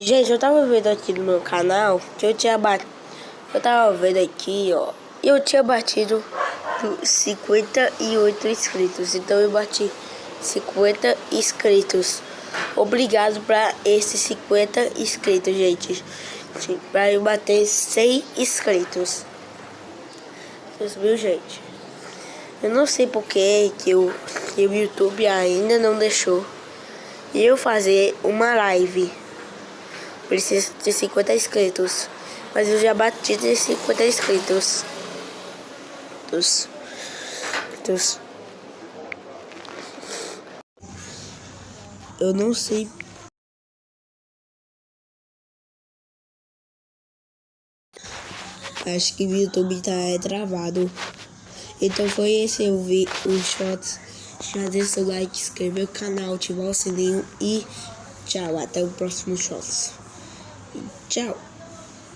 Gente, eu tava vendo aqui no meu canal que eu tava vendo aqui, ó. Eu tinha batido 58 inscritos. Então eu bati 50 inscritos. Obrigado pra esses 50 inscritos, gente. Pra eu bater 100 inscritos. Vocês viram, gente? Eu não sei porque que o YouTube ainda não deixou eu fazer uma live. Preciso de 50 inscritos. Mas eu já bati de 50 inscritos. Eu não sei. Acho que o YouTube tá travado. Então foi esse eu vi os shots. Já deixa o like, se inscreve no canal, ativar o sininho e tchau. Até o próximo shots. Tchau.